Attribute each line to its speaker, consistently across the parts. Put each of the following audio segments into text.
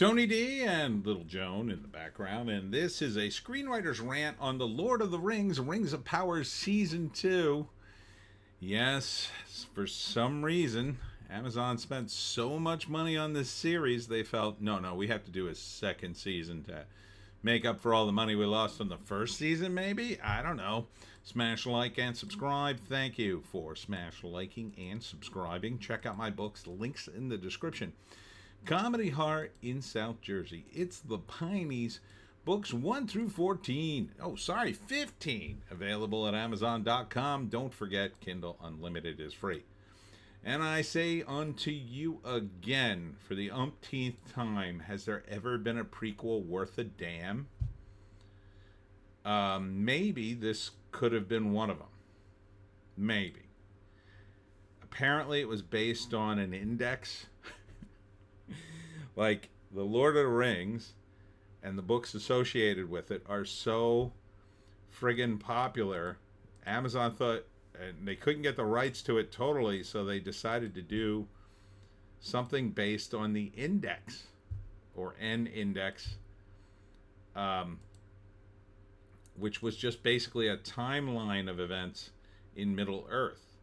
Speaker 1: Tony D and Little Joan in the background, and this is a screenwriter's rant on the Lord of the Rings, Rings of Power Season 2. Yes, for some reason, Amazon spent so much money on this series, they felt, no, we have to do a second season to make up for all the money we lost on the first season, maybe? I don't know. Smash like and subscribe. Thank you for smash liking and subscribing. Check out my books, links in the description. Comedy Heart in South Jersey. It's the Pineys. Books 1 through 14. 15. Available at Amazon.com. Don't forget, Kindle Unlimited is free. And I say unto you again, for the umpteenth time, has there ever been a prequel worth a damn? Maybe this could have been one of them. Maybe. Apparently it was based on an index. Like, the Lord of the Rings and the books associated with it are so friggin' popular. Amazon thought, and they couldn't get the rights to it totally, so they decided to do something based on the index, or N index, which was just basically a timeline of events in Middle Earth.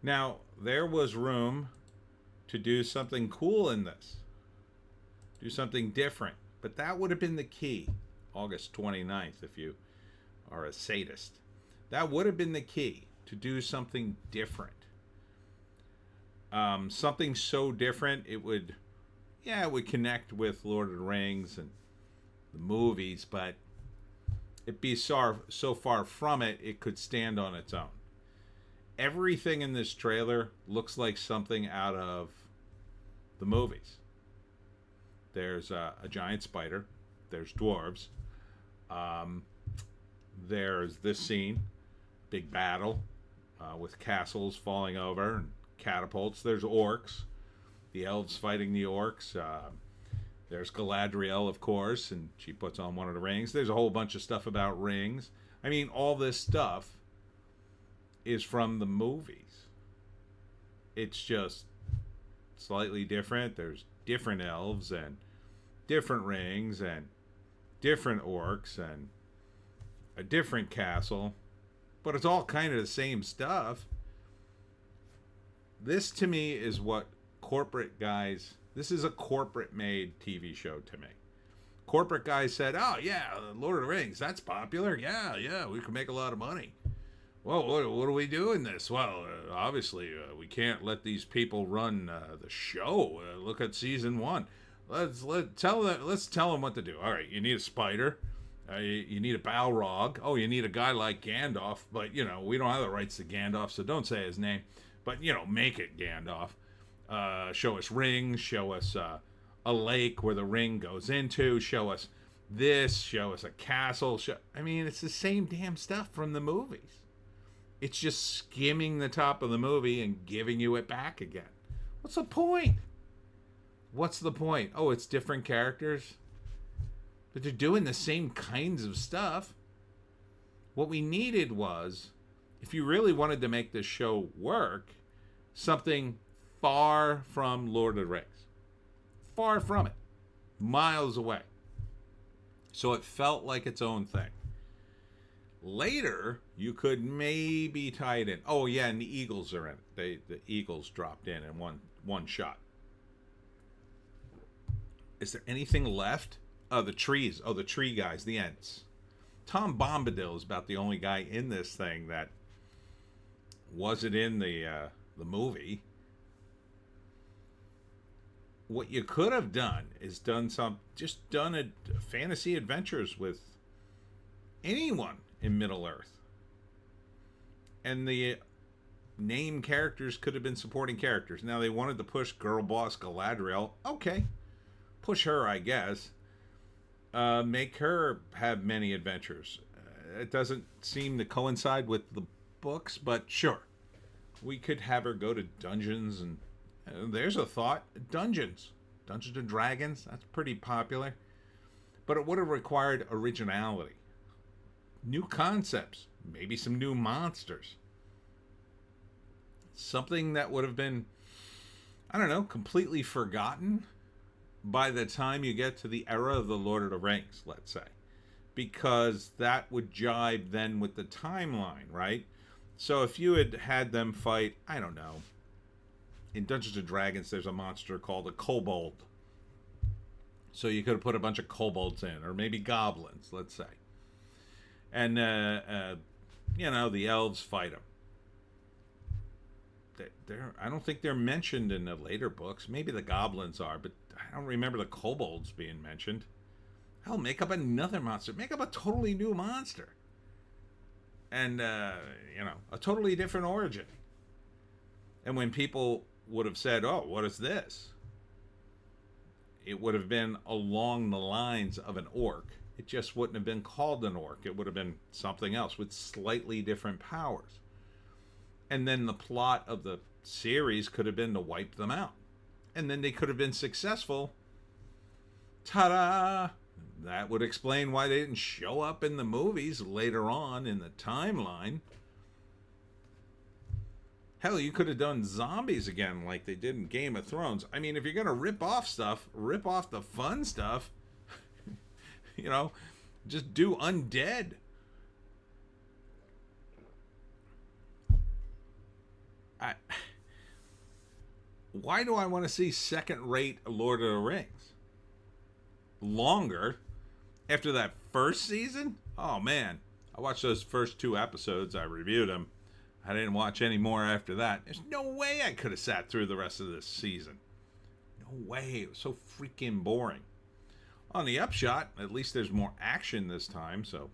Speaker 1: Now, there was room to do something cool in this. Do something different. But that would have been the key. August 29th, if you are a sadist. That would have been the key. To do something different. Something so different, it would connect with Lord of the Rings and the movies, but it'd be so far from it, it could stand on its own. Everything in this trailer looks like something out of the movies. There's a giant spider. There's dwarves. There's this scene. Big battle with castles falling over and catapults. There's orcs. The elves fighting the orcs. There's Galadriel, of course, and she puts on one of the rings. There's a whole bunch of stuff about rings. I mean, all this stuff is from the movies. It's just slightly different. There's different elves and different rings and different orcs and a different castle, but it's all kind of the same stuff. This to me is what corporate guys, this is a corporate made TV show to me. Corporate guys said, oh yeah, Lord of the Rings, that's popular. Yeah, we can make a lot of money. Well, what do we do in this? Well, obviously, we can't let these people run the show. Look at season 1. Let's tell them what to do. All right, you need a spider. You need a Balrog. Oh, you need a guy like Gandalf. But, we don't have the rights to Gandalf, so don't say his name. But, make it Gandalf. Show us rings. Show us a lake where the ring goes into. Show us this. Show us a castle. It's the same damn stuff from the movies. It's just skimming the top of the movie and giving you it back again. What's the point? Oh, it's different characters. But they're doing the same kinds of stuff. What we needed was, if you really wanted to make this show work, something far from Lord of the Rings. Far from it. Miles away. So it felt like its own thing. Later, you could maybe tie it in. Oh, yeah, and the Eagles are in it. The Eagles dropped in one shot. Is there anything left? Oh, the trees. Oh, the tree guys, the Ents. Tom Bombadil is about the only guy in this thing that wasn't in the movie. What you could have done is done a fantasy adventures with anyone in Middle Earth. And the name characters could have been supporting characters. Now, they wanted to push girl boss Galadriel. Okay. Push her, I guess. Make her have many adventures. It doesn't seem to coincide with the books, but sure. We could have her go to dungeons, and there's a thought. Dungeons and Dragons, that's pretty popular. But it would have required originality. New concepts, maybe some new monsters. Something that would have been, I don't know, completely forgotten, by the time you get to the era of the Lord of the Rings, let's say, because that would jibe then with the timeline, right? So if you had them fight, I don't know, in Dungeons and Dragons, there's a monster called a kobold. So you could have put a bunch of kobolds in, or maybe goblins, let's say. And, the elves fight them. I don't think they're mentioned in the later books. Maybe the goblins are, but I don't remember the kobolds being mentioned. Hell, make up another monster. Make up a totally new monster. And, a totally different origin. And when people would have said, oh, what is this? It would have been along the lines of an orc. It just wouldn't have been called an orc. It would have been something else with slightly different powers. And then the plot of the series could have been to wipe them out. And then they could have been successful. Ta-da! That would explain why they didn't show up in the movies later on in the timeline. Hell, you could have done zombies again like they did in Game of Thrones. I mean, if you're going to rip off stuff, rip off the fun stuff. Just do undead. Why do I want to see second-rate Lord of the Rings? Longer? After that first season? Oh, man. I watched those first 2 episodes. I reviewed them. I didn't watch any more after that. There's no way I could have sat through the rest of this season. No way. It was so freaking boring. On the upshot, at least there's more action this time, so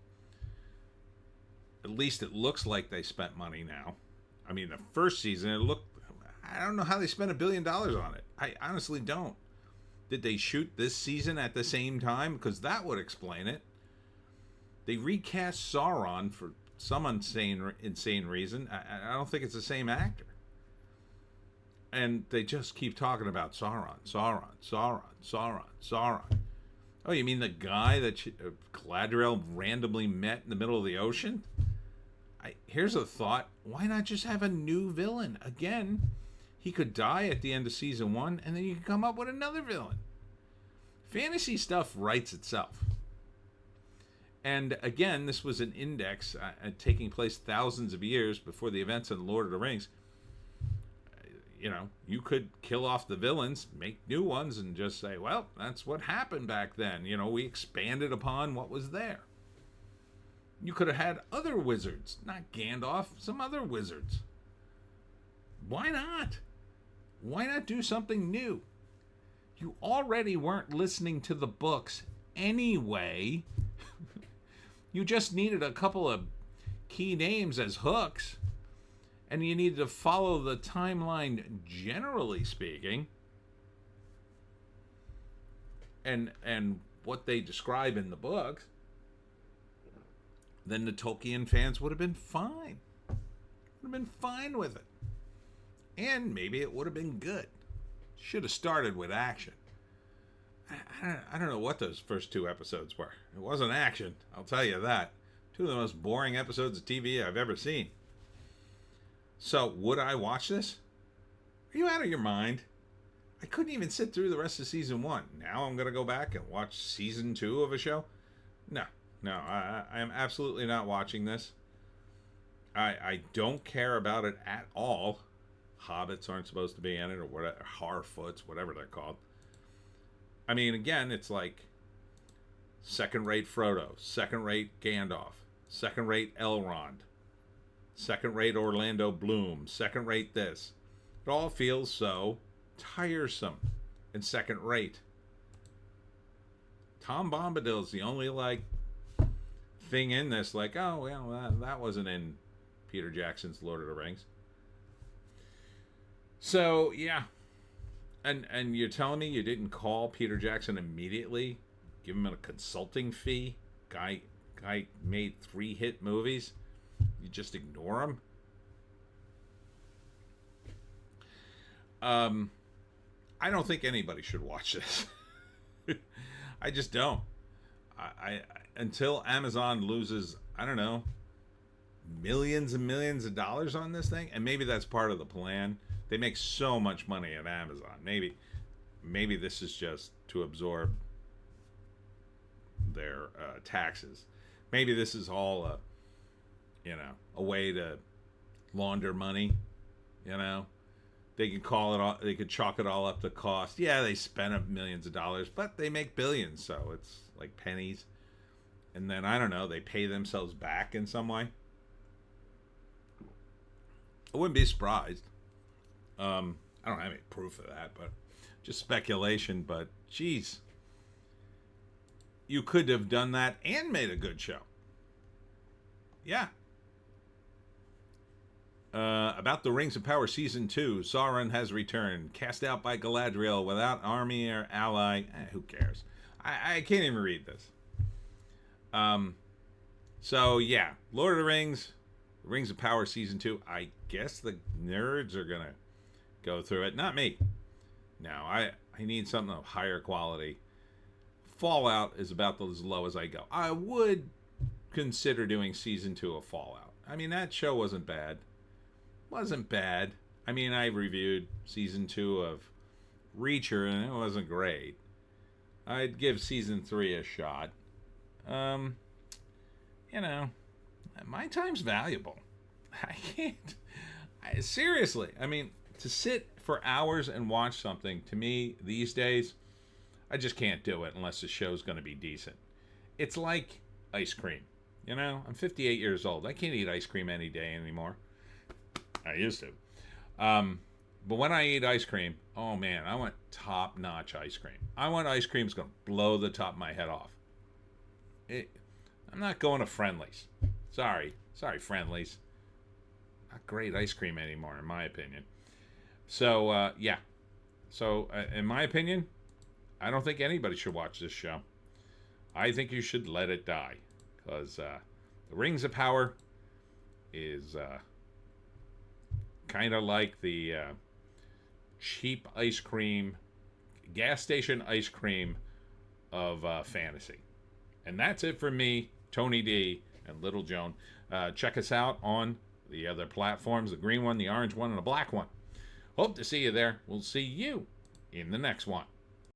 Speaker 1: at least it looks like they spent money now. I mean, the first season, I don't know how they spent $1 billion on it. I honestly don't. Did they shoot this season at the same time? Because that would explain it. They recast Sauron for some insane reason. I don't think it's the same actor. And they just keep talking about Sauron. Oh, you mean the guy that Galadriel randomly met in the middle of the ocean? Here's a thought. Why not just have a new villain? Again, he could die at the end of season 1, and then you can come up with another villain. Fantasy stuff writes itself. And again, this was an index taking place thousands of years before the events of the Lord of the Rings. You could kill off the villains, make new ones, and just say, well, that's what happened back then. We expanded upon what was there. You could have had other wizards, not Gandalf, some other wizards. Why not? Why not do something new? You already weren't listening to the books anyway. You just needed a couple of key names as hooks. And you needed to follow the timeline, generally speaking. And what they describe in the books. Then the Tolkien fans would have been fine. Would have been fine with it. And maybe it would have been good. Should have started with action. I don't know what those first 2 episodes were. It wasn't action, I'll tell you that. 2 of the most boring episodes of TV I've ever seen. So, would I watch this? Are you out of your mind? I couldn't even sit through the rest of season 1. Now I'm going to go back and watch season 2 of a show? No, I am absolutely not watching this. I don't care about it at all. Hobbits aren't supposed to be in it, or whatever, Harfoots, whatever they're called. I mean, again, it's like second-rate Frodo, second-rate Gandalf, second-rate Elrond, second-rate Orlando Bloom, second-rate this. It all feels so tiresome and second-rate. Tom Bombadil's the only, thing in this, oh, well, that wasn't in Peter Jackson's Lord of the Rings. So, yeah. And you're telling me you didn't call Peter Jackson immediately? Give him a consulting fee? Guy made 3 hit movies? You just ignore him? I don't think anybody should watch this. I just don't. I until Amazon loses, I don't know, millions and millions of dollars on this thing, and maybe that's part of the plan. They make so much money at Amazon. Maybe maybe this is just to absorb their taxes. Maybe this is all a way to launder money. You know, they could call it all. They could chalk it all up to cost. Yeah, they spent millions of dollars, but they make billions, so it's like pennies. And then I don't know, they pay themselves back in some way. I wouldn't be surprised. I don't have any proof of that, but just speculation. But geez, you could have done that and made a good show. Yeah. About the Rings of Power Season 2, Sauron has returned, cast out by Galadriel without army or ally. Who cares? I can't even read this. So, yeah, Lord of the Rings, Rings of Power Season 2. I guess the nerds are going to go through it. Not me. No, I need something of higher quality. Fallout is about as low as I go. I would consider doing Season 2 of Fallout. I mean, that show wasn't bad. Wasn't bad. I mean, I reviewed Season 2 of Reacher, and it wasn't great. I'd give Season 3 a shot. My time's valuable. I can't. Seriously, I mean, to sit for hours and watch something, to me, these days, I just can't do it unless the show's going to be decent. It's like ice cream. I'm 58 years old. I can't eat ice cream any day anymore. I used to. But when I eat ice cream, oh man, I want top-notch ice cream. I want ice cream that's going to blow the top of my head off. I'm not going to Friendly's. Sorry, Friendly's. Not great ice cream anymore, in my opinion. So, yeah. So, in my opinion, I don't think anybody should watch this show. I think you should let it die. Because the Rings of Power is kind of like the cheap ice cream, gas station ice cream of fantasy. And that's it for me, Tony D, and Little Joan. Check us out on the other platforms, the green one, the orange one, and the black one. Hope to see you there. We'll see you in the next one.